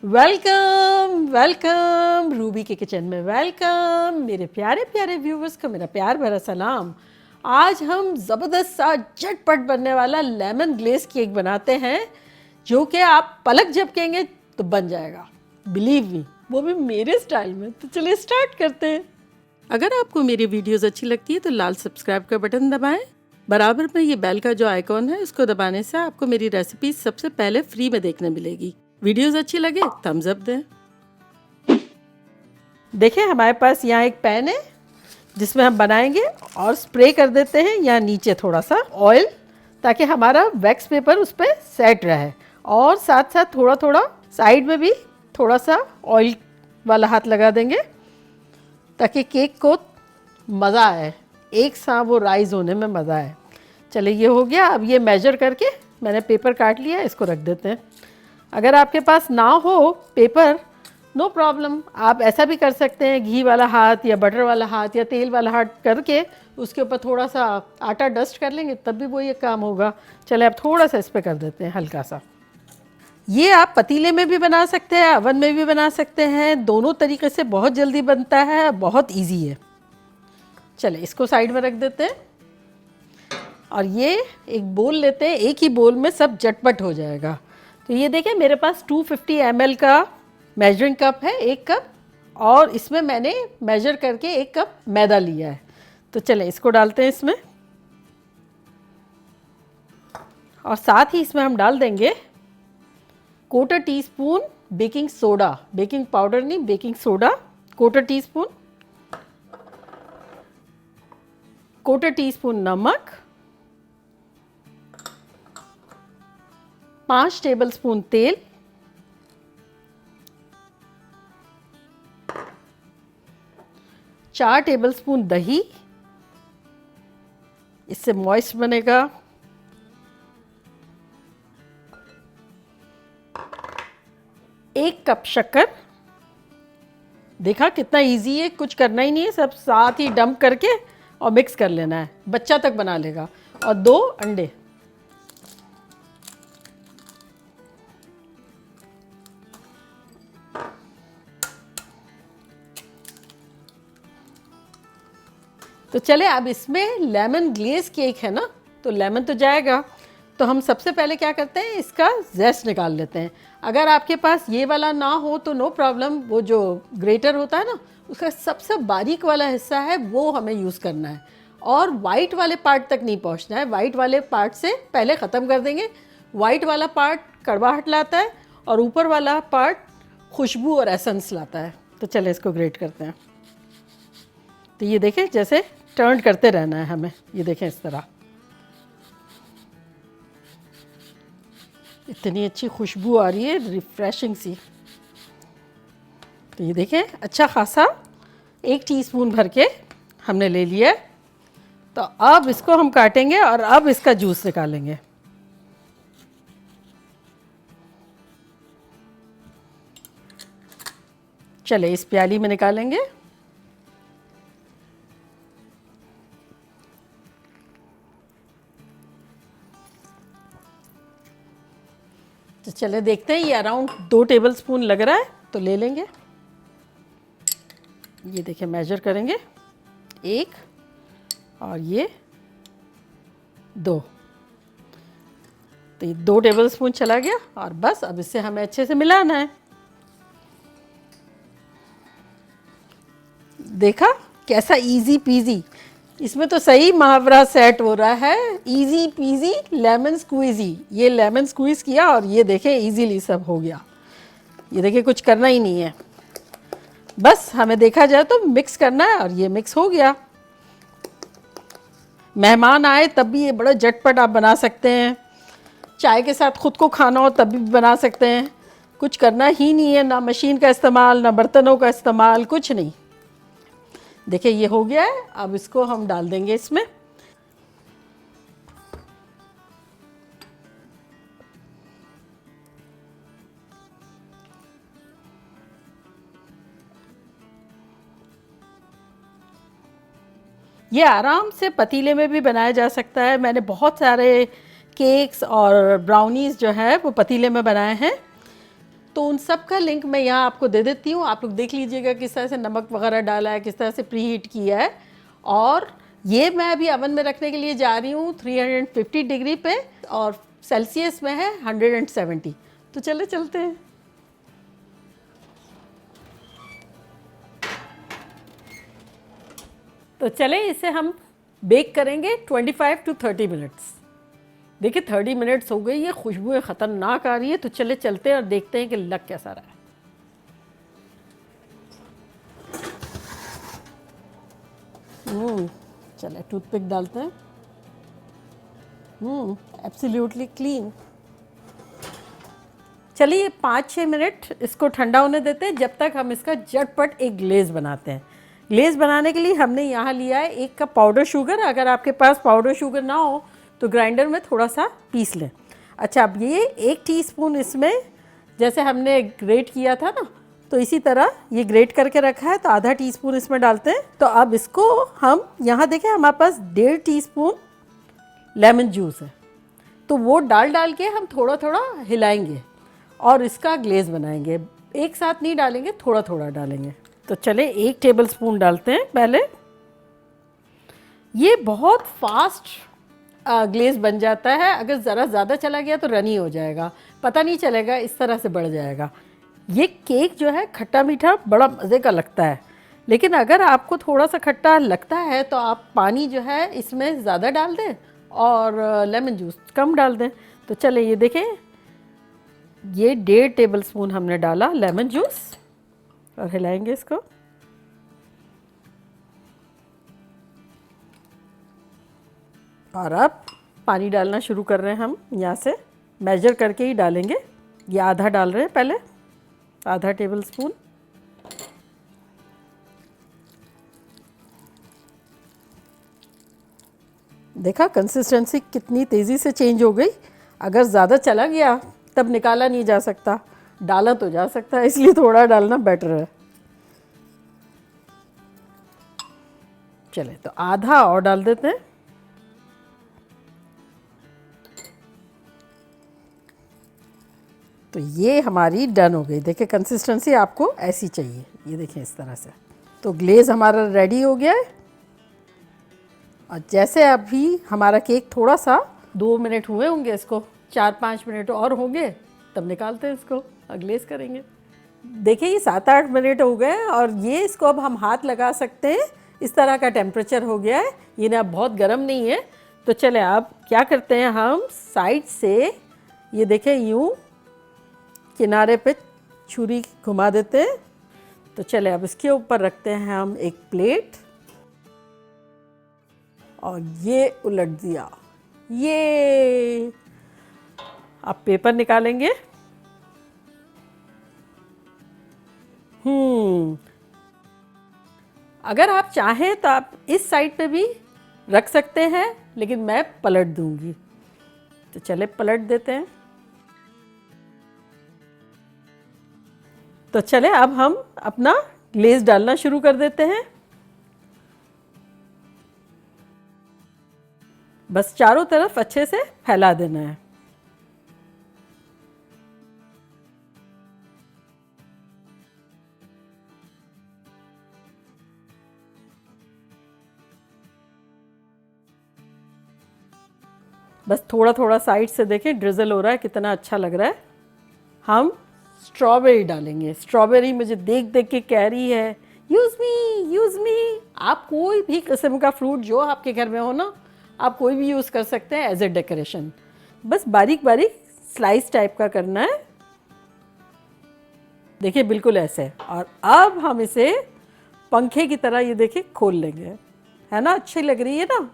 Welcome welcome Ruby के kitchen में welcome. मेरे प्यारे प्यारे व्यूवर्स को मेरा प्यार भरा सलाम। आज हम ज़बरदस्त सा झटपट बनने वाला लेमन ग्लेस केक बनाते हैं, जो कि आप पलक झपकेंगे तो बन जाएगा, बिलीव मी, वो भी मेरे स्टाइल में। तो चलिए स्टार्ट करते हैं। अगर आपको मेरी वीडियोस अच्छी लगती है तो लाल सब्सक्राइब का बटन दबाएं। बराबर में ये बेल का जो आइकॉन है उसको दबाने से आपको मेरी रेसिपी सबसे पहले फ्री में देखने मिलेगी। वीडियोस अच्छी लगे थम्स अप दें। देखिए हमारे पास यहाँ एक पैन है जिसमें हम बनाएंगे, और स्प्रे कर देते हैं यहाँ नीचे थोड़ा सा ऑयल, ताकि हमारा वैक्स पेपर उस पर सेट रहे, और साथ साथ थोड़ा थोड़ा साइड में भी थोड़ा सा ऑयल वाला हाथ लगा देंगे ताकि केक को मज़ा आए, एक साथ वो राइज होने में मज़ा आए। चलिए ये हो गया। अब ये मेजर करके मैंने पेपर काट लिया, इसको रख देते हैं। अगर आपके पास ना हो पेपर, नो प्रॉब्लम, आप ऐसा भी कर सकते हैं, घी वाला हाथ या बटर वाला हाथ या तेल वाला हाथ करके उसके ऊपर थोड़ा सा आटा डस्ट कर लेंगे, तब भी वो ये काम होगा। चले अब थोड़ा सा इस पर कर देते हैं हल्का सा। ये आप पतीले में भी बना सकते हैं, अवन में भी बना सकते हैं, दोनों तरीके से बहुत जल्दी बनता है, बहुत ईजी है। चले इसको साइड में रख देते हैं, और ये एक बोल लेते हैं, एक ही बोल में सब झटपट हो जाएगा। तो ये देखें मेरे पास 250 ml का मेजरिंग कप है, एक कप, और इसमें मैंने मेजर करके 1 कप मैदा लिया है। तो चले इसको डालते हैं इसमें, और साथ ही इसमें हम डाल देंगे 1/4 teaspoon baking soda, baking powder नहीं, बेकिंग सोडा 1/4 टीस्पून, 1/4 टीस्पून नमक, 5 टेबलस्पून तेल, 4 टेबलस्पून दही, इससे मॉइस्ट बनेगा, 1 कप शक्कर। देखा कितना इजी है, कुछ करना ही नहीं है, सब साथ ही डंप करके और मिक्स कर लेना है, बच्चा तक बना लेगा। और 2 अंडे। तो चले अब इसमें लेमन ग्लेस केक है ना, तो लेमन तो जाएगा, तो हम सबसे पहले क्या करते हैं, इसका जेस्ट निकाल लेते हैं। अगर आपके पास ये वाला ना हो तो नो प्रॉब्लम, वो जो ग्रेटर होता है ना, उसका सबसे बारीक वाला हिस्सा है वो हमें यूज़ करना है, और वाइट वाले पार्ट तक नहीं पहुंचना है। वाइट वाले पार्ट से पहले ख़त्म कर देंगे। वाइट वाला पार्ट कड़वाहट लाता है, और ऊपर वाला पार्ट खुशबू और एसेंस लाता है। तो चले इसको ग्रेट करते हैं। तो ये देखें जैसे टर्न करते रहना है हमें, ये देखें इस तरह, इतनी अच्छी खुशबू आ रही है, रिफ्रेशिंग सी। तो ये देखें अच्छा खासा 1 टीस्पून भर के हमने ले लिया। तो अब इसको हम काटेंगे और अब इसका जूस निकालेंगे। चले इस प्याली में निकालेंगे। तो चले देखते हैं, ये अराउंड 2 टेबलस्पून लग रहा है, तो ले लेंगे। ये देखिए मेजर करेंगे, 1 और ये 2। तो ये 2 टेबलस्पून चला गया, और बस अब इसे हमें अच्छे से मिलाना है। देखा कैसा इजी पीजी, इसमें तो सही मुहावरा सेट हो रहा है, इजी पीजी लेमन स्क्वीजी। ये लेमन स्क्वीज किया और ये देखें इजीली सब हो गया। ये देखिए कुछ करना ही नहीं है, बस हमें देखा जाए तो मिक्स करना है, और ये मिक्स हो गया। मेहमान आए तब भी ये बड़ा झटपट आप बना सकते हैं, चाय के साथ खुद को खाना हो तब भी बना सकते हैं। कुछ करना ही नहीं है, ना मशीन का इस्तेमाल, ना बर्तनों का इस्तेमाल, कुछ नहीं। देखिए ये हो गया है, अब इसको हम डाल देंगे इसमें। ये आराम से पतीले में भी बनाया जा सकता है। मैंने बहुत सारे केक्स और ब्राउनीज़ जो है वो पतीले में बनाए हैं। तो उन सब का लिंक मैं यहाँ आपको दे देती हूँ, आप लोग देख लीजिएगा किस तरह से नमक वगैरह डाला है, किस तरह से प्री हीट किया है। और ये मैं अभी अवन में रखने के लिए जा रही हूँ 350 डिग्री पे, और सेल्सियस में है 170। तो चले चलते हैं। तो चले इसे हम बेक करेंगे 25 to 30 मिनट्स। देखिए 30 मिनट्स हो गई, ये खुशबुएं ख़तरनाक आ रही है। तो चले चलते हैं और देखते हैं कि लग कैसा रहा है। चले टूथपिक डालते हैं। Absolutely clean. चलिए 5-6 मिनट इसको ठंडा होने देते हैं, जब तक हम इसका झटपट एक ग्लेज बनाते हैं। ग्लेज बनाने के लिए हमने यहाँ लिया है 1 कप पाउडर शुगर। अगर आपके पास पाउडर शुगर ना हो तो ग्राइंडर में थोड़ा सा पीस लें। अच्छा, अब ये 1 टीस्पून इसमें, जैसे हमने ग्रेट किया था ना, तो इसी तरह ये ग्रेट करके रखा है, तो आधा टीस्पून इसमें डालते हैं। तो अब इसको हम यहाँ देखें, हमारे पास 1.5 टीस्पून लेमन जूस है, तो वो डाल के हम थोड़ा थोड़ा हिलाएंगे और इसका ग्लेज बनाएंगे। एक साथ नहीं डालेंगे, थोड़ा थोड़ा डालेंगे। तो चले 1 टेबल स्पून डालते हैं पहले। ये बहुत फास्ट ग्लेज बन जाता है, अगर ज़रा ज़्यादा चला गया तो रनी हो जाएगा, पता नहीं चलेगा, इस तरह से बढ़ जाएगा। ये केक जो है खट्टा मीठा बड़ा मज़े का लगता है, लेकिन अगर आपको थोड़ा सा खट्टा लगता है तो आप पानी जो है इसमें ज़्यादा डाल दें और लेमन जूस कम डाल दें। तो चले ये देखें, ये 1.5 टेबल स्पून हमने डाला लेमन जूस और हिलाएंगे इसको। और अब पानी डालना शुरू कर रहे हैं हम, यहाँ से मेजर करके ही डालेंगे। ये आधा डाल रहे हैं पहले, आधा टेबल स्पून। देखा कंसिस्टेंसी कितनी तेज़ी से चेंज हो गई। अगर ज़्यादा चला गया तब निकाला नहीं जा सकता, डाला तो जा सकता है, इसलिए थोड़ा डालना बेटर है। चले तो आधा और डाल देते हैं। तो ये हमारी डन हो गई। देखिए कंसिस्टेंसी आपको ऐसी चाहिए, ये देखें इस तरह से। तो ग्लेज हमारा रेडी हो गया है। और जैसे अभी हमारा केक थोड़ा सा 2 मिनट हुए होंगे, इसको 4-5 मिनट और होंगे, तब निकालते हैं इसको और ग्लेज करेंगे। देखिए ये 7-8 मिनट हो गए और ये इसको अब हम हाथ लगा सकते हैं, इस तरह का टेम्परेचर हो गया है। ये ना बहुत गर्म नहीं है। तो चले अब क्या करते हैं, हम साइड से ये देखें यूँ किनारे पे छुरी घुमा देते हैं। तो चले अब इसके ऊपर रखते हैं हम एक प्लेट और ये उलट दिया। ये अब पेपर निकालेंगे। अगर आप चाहें तो आप इस साइड पे भी रख सकते हैं, लेकिन मैं पलट दूंगी। तो चले पलट देते हैं। तो चले अब हम अपना ग्लेज डालना शुरू कर देते हैं। बस चारों तरफ अच्छे से फैला देना है। बस थोड़ा थोड़ा साइड से देखें ड्रिजल हो रहा है, कितना अच्छा लग रहा है। हम स्ट्रॉबेरी डालेंगे। स्ट्रॉबेरी मुझे देख देख के कह रही है यूज़ मी यूज़ मी। आप कोई भी किस्म का फ्रूट जो आपके घर में हो ना, आप कोई भी यूज़ कर सकते हैं एज ए डेकोरेशन। बस बारीक बारीक स्लाइस टाइप का करना है, देखिए बिल्कुल ऐसे। और अब हम इसे पंखे की तरह ये देखिए खोल लेंगे, है ना, अच्छी लग रही है ना।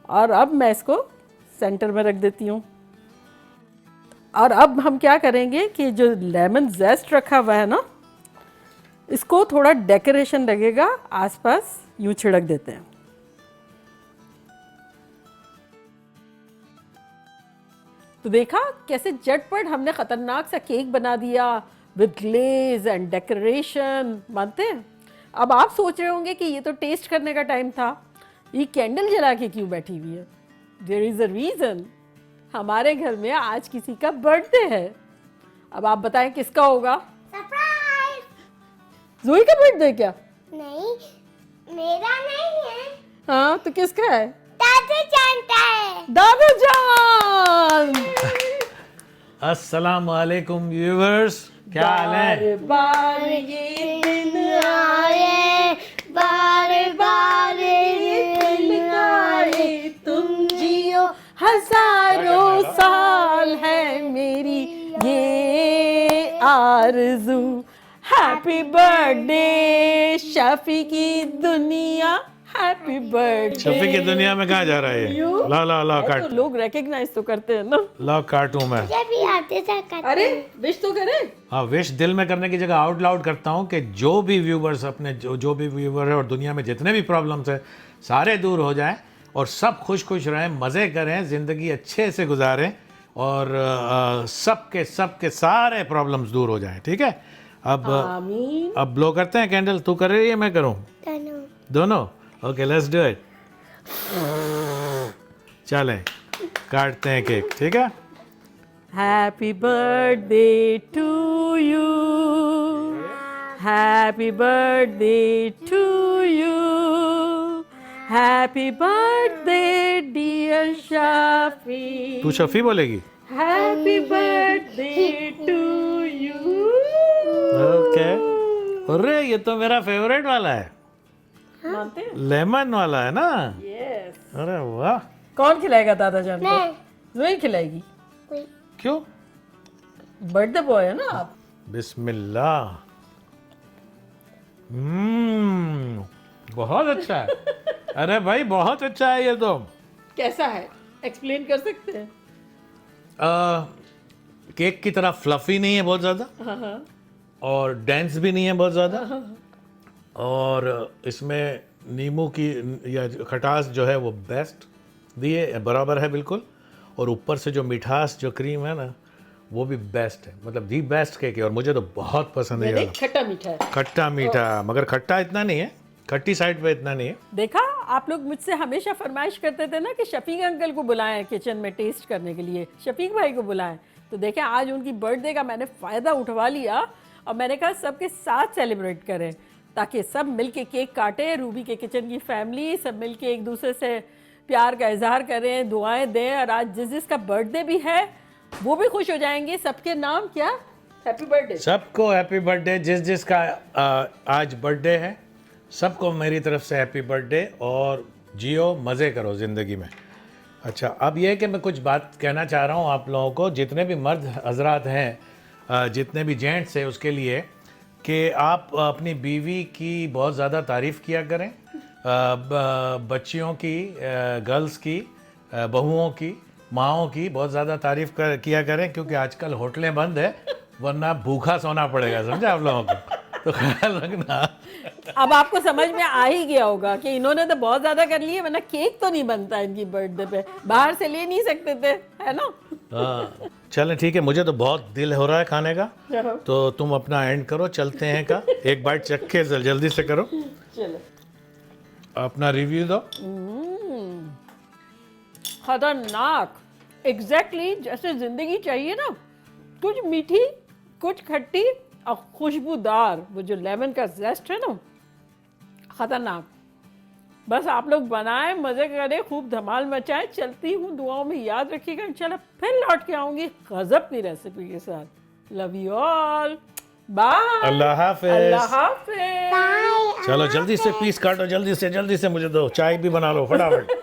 और अब मैं इसको सेंटर में रख देती हूँ। और अब हम क्या करेंगे कि जो लेमन जेस्ट रखा हुआ है ना, इसको थोड़ा डेकोरेशन लगेगा आसपास यूं छिड़क देते हैं। तो देखा कैसे झटपट हमने खतरनाक सा केक बना दिया विद ग्लेज एंड डेकोरेशन। मानते हैं? अब आप सोच रहे होंगे कि ये तो टेस्ट करने का टाइम था, ये कैंडल जला के क्यों बैठी हुई है? There is a reason. हमारे घर में आज किसी का बर्थडे है। अब आप बताएं किसका होगा? सरप्राइज। ज़ोई का बर्थडे क्या? नहीं, मेरा नहीं है, हाँ तो किसका है? दादू जानता है। दादू जान। अस्सलाम वालेकुम व्यूअर्स, क्या हाल है? बार ये दिन आए, बार बार ये दिन आए, तुम जियो हजारों साल है मेरी ये आरज़ू। हैप्पी बर्थडे शफी की दुनिया, हैप्पी बर्थडे। शफी की दुनिया में कहाँ जा रहा है ये? ला ला ला तो काट, लोग रिकॉग्नाइज तो करते हैं ना। ला काटूं मैं। जब भी आते थे करते। अरे विश तो करें। हाँ, विश दिल में करने की जगह आउट लाउड करता हूँ कि जो भी व्यूवर्स अपने जो भी व्यूवर है और दुनिया में जितने भी प्रॉब्लम्स है सारे दूर हो जाएं और सब खुश खुश रहें, मज़े करें, ज़िंदगी अच्छे से गुजारें और सबके सारे प्रॉब्लम्स दूर हो जाएं। ठीक है? आमीन। अब ब्लो करते हैं कैंडल। तू कर रही है मैं करूँ? दोनों। दोनों? Okay, let's do it. चलें, काटते हैं केक। ठीक है? Happy birthday to you, happy birthday to you, happy birthday dear Shafi. तू शफी बोलेगी? Happy birthday to you. Okay. अरे ये तो मेरा फेवरेट वाला है, मानते हैं? लेमन वाला है ना? यस। अरे वाह। कौन खिलाएगा दादा जान को? मैं। जोई खिलाएगी। कोई। क्यों? बर्थडे बॉय है ना आप। बिस्मिल्लाह। बहुत अच्छा है। अरे भाई बहुत अच्छा है ये तो। कैसा है एक्सप्लेन कर सकते हैं? केक की तरह फ्लफी नहीं है बहुत ज़्यादा और डेंस भी नहीं है बहुत ज़्यादा और इसमें नींबू की या खटास जो है वो बेस्ट दिए बराबर है बिल्कुल और ऊपर से जो मिठास जो क्रीम है ना वो भी बेस्ट है, मतलब दी बेस्ट केक है और मुझे तो बहुत पसंद है ये वाला। खट्टा मीठा है। खट्टा मीठा, मगर खट्टा इतना नहीं है, खट्टी साइड पे इतना नहीं है। देखा, आप लोग मुझसे हमेशा फरमाइश करते थे ना कि शफीक अंकल को बुलाएं किचन में टेस्ट करने के लिए, शफीक भाई को बुलाएं। तो देखें आज उनकी बर्थडे का मैंने फ़ायदा उठवा लिया और मैंने कहा सबके साथ सेलिब्रेट करें ताकि सब मिलके केक काटें, रूबी के किचन की फैमिली सब मिलके एक दूसरे से प्यार का इजहार करें, दुआएं दें और आज जिस जिसका बर्थडे भी है वो भी खुश हो जाएंगे। सबके नाम क्या? Happy birthday. सबको हैप्पी बर्थडे, जिस जिसका आज बर्थडे है सबको मेरी तरफ से हैप्पी बर्थडे और जियो, मज़े करो ज़िंदगी में। अच्छा, अब ये है कि मैं कुछ बात कहना चाह रहा हूँ आप लोगों को, जितने भी मर्द हजरात हैं, जितने भी जेंट्स हैं, उसके लिए कि आप अपनी बीवी की बहुत ज़्यादा तारीफ़ किया करें, बच्चियों की, गर्ल्स की, बहुओं की, माँओं की बहुत ज़्यादा तारीफ़ किया करें क्योंकि आजकल होटलें बंद है वरना भूखा सोना पड़ेगा, समझे आप लोगों को? तो ख्याल रखना। अब आपको समझ में आ ही गया होगा कि इन्होंने तो बहुत ज्यादा कर लिया, वरना केक तो नहीं बनता इनकी बर्थडे पे, बाहर से ले नहीं सकते थे, है ना? हाँ, चलें ठीक है, मुझे तो बहुत दिल हो रहा है खाने का, तो तुम अपना एंड करो, चलते हैं का एक बाइट चख के जल्दी से करो, चलो अपना रिव्यू दो। खतरनाक, एग्जैक्टली जैसे जिंदगी चाहिए ना, कुछ मीठी कुछ खट्टी और खुशबूदार, वो जो लेमन का जेस्ट है ना, खतरनाक। बस आप लोग बनाएं, मजे करें, खूब धमाल मचाएं। चलती हूँ, दुआओं में याद रखिएगा, इंशाल्लाह फिर लौट के आऊंगी गजब की रेसिपी के साथ। लव यू ऑल, बाय, अल्लाह हाफिज। अल्लाह हाफिज। चलो जल्दी से पीस काटो, जल्दी से मुझे दो, चाय भी बना लो फटाफट।